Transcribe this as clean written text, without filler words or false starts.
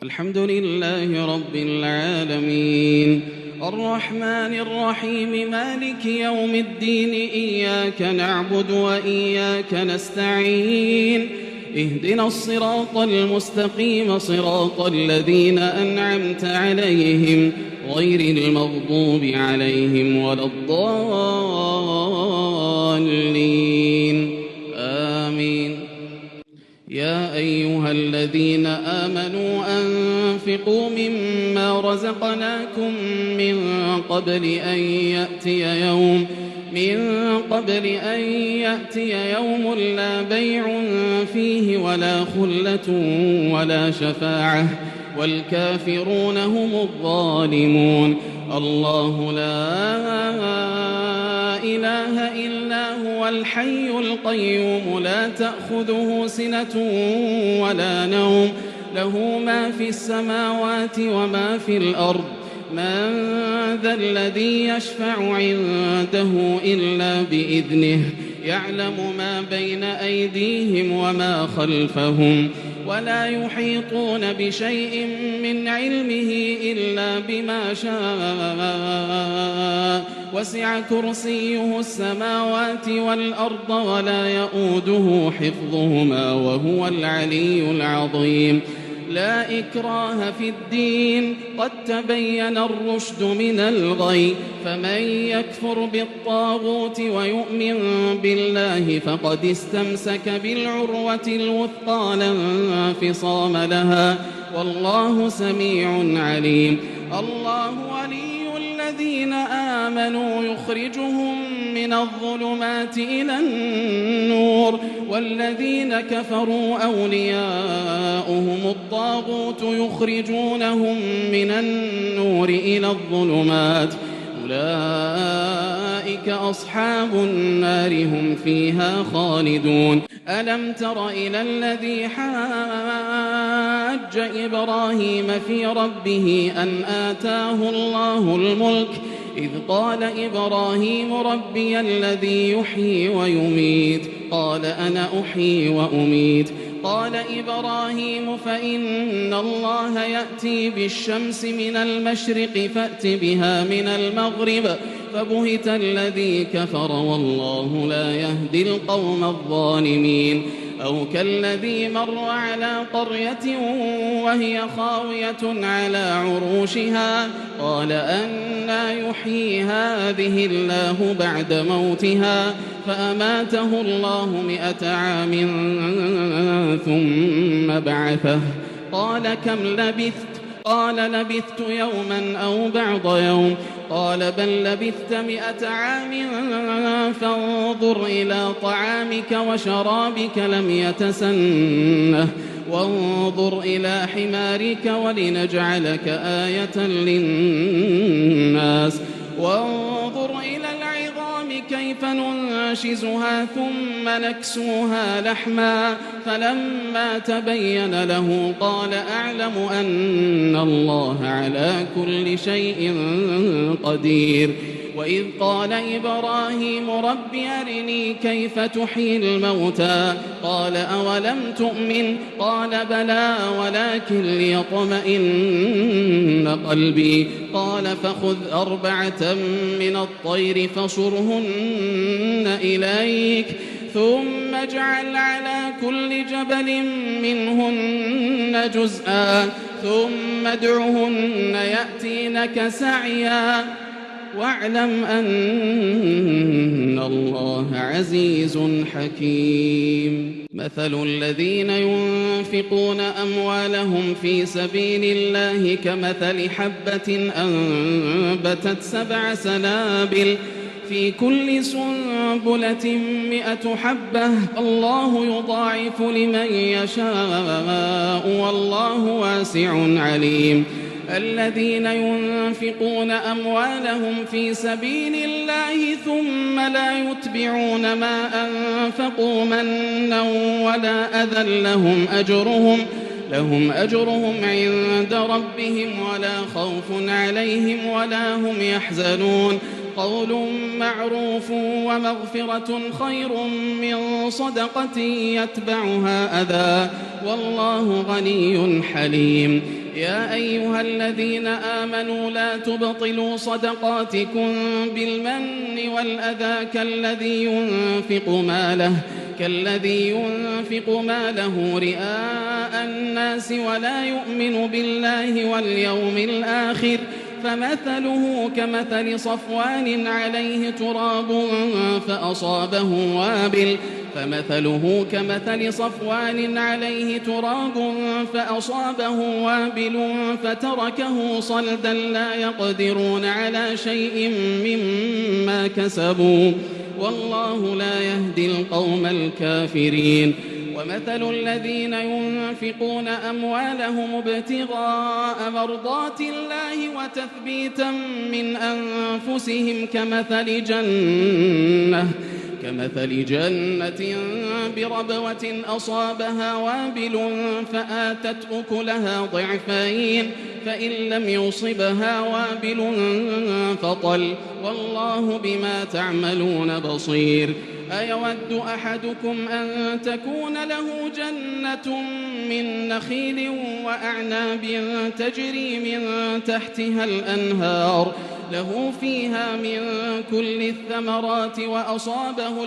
الحمد لله رب العالمين الرحمن الرحيم مالك يوم الدين إياك نعبد وإياك نستعين اهدنا الصراط المستقيم صراط الذين أنعمت عليهم غير المغضوب عليهم ولا الضالين آمين. يا أيها الذين آمنوا أنفقوا مما رزقناكم من قبل أن يأتي يوم لا بيع فيه ولا خلة ولا شفاعة والكافرون هم الظالمون. الله لا إله إلا هو الحي القيوم لا تأخذه سنة ولا نوم له ما في السماوات وما في الأرض من ذا الذي يشفع عنده إلا بإذنه يعلم ما بين أيديهم وما خلفهم ولا يحيطون بشيء من علمه إلا بما شاء وسع كرسيه السماوات والأرض ولا يؤوده حفظهما وهو العلي العظيم. لا إكراه في الدين قد تبين الرشد من الغي فمن يكفر بالطاغوت ويؤمن بالله فقد استمسك بالعروة الوثقى لا انفصام لها والله سميع عليم. الله ولي الذين آمنوا يخرجهم من الظلمات إلى النور والذين كفروا أولياؤهم الطاغوت يخرجونهم من النور إلى الظلمات أولئك أصحاب النار هم فيها خالدون. ألم تر إلى الذي حاج إبراهيم في ربه أن آتاه الله الملك إذ قال إبراهيم ربي الذي يحيي ويميت قال أنا أحيي وأميت قال إبراهيم فإن الله يأتي بالشمس من المشرق فأت بها من المغرب فبهت الذي كفر والله لا يهدي القوم الظالمين. أو كالذي مر على قرية وهي خاوية على عروشها قال أنى يحيي هذه الله بعد موتها فأماته الله 100 عام ثم بعثه قال كم لبثت قال لبثت يوما أو بعض يوم قال بل لبثت 100 عام فانظر إلى طعامك وشرابك لم يتسنه وانظر إلى حمارك ولنجعلك آية للناس وانظر إلى العظام كيف ننشزها ثم نكسوها لحما فلما تبين له قال أعلم أن الله على كل شيء قدير. وإذ قال إبراهيم رب أرني كيف تحيي الموتى قال أولم تؤمن قال بلى ولكن ليطمئن قلبي قال فخذ 4 من الطير فصرهن إليك ثم اجعل على كل جبل منهن جزءا ثم ادعهن يأتينك سعيا واعلم أن الله عزيز حكيم. مثل الذين ينفقون أموالهم في سبيل الله كمثل حبة أنبتت 7 سنابل في كل سنبلة 100 حبة الله يضاعف لمن يشاء والله واسع عليم. الذين ينفقون أموالهم في سبيل الله ثم لا يتبعون ما أنفقوا منا ولا أذى لهم أجرهم عند ربهم ولا خوف عليهم ولا هم يحزنون. قول معروف ومغفرة خير من صدقة يتبعها أذى والله غني حليم. يا أيها الذين آمنوا لا تبطلوا صدقاتكم بالمن والأذى كالذي ينفق ماله رئاء الناس ولا يؤمن بالله واليوم الآخر فمثله كمثل صفوان عليه تراب فأصابه وابل فتركه صلدا لا يقدرون على شيء مما كسبوا والله لا يهدي القوم الكافرين. ومثل الذين ينفقون أموالهم ابتغاء مرضات الله وتثبيتا من أنفسهم كمثل جنة بربوة أصابها وابل فآتت أكلها ضعفين فإن لم يصبها وابل فطل والله بما تعملون بصير. أيود أحدكم أن تكون له جنة من نخيل وأعناب تجري من تحتها الأنهار له فيها من كل الثمرات وأصابه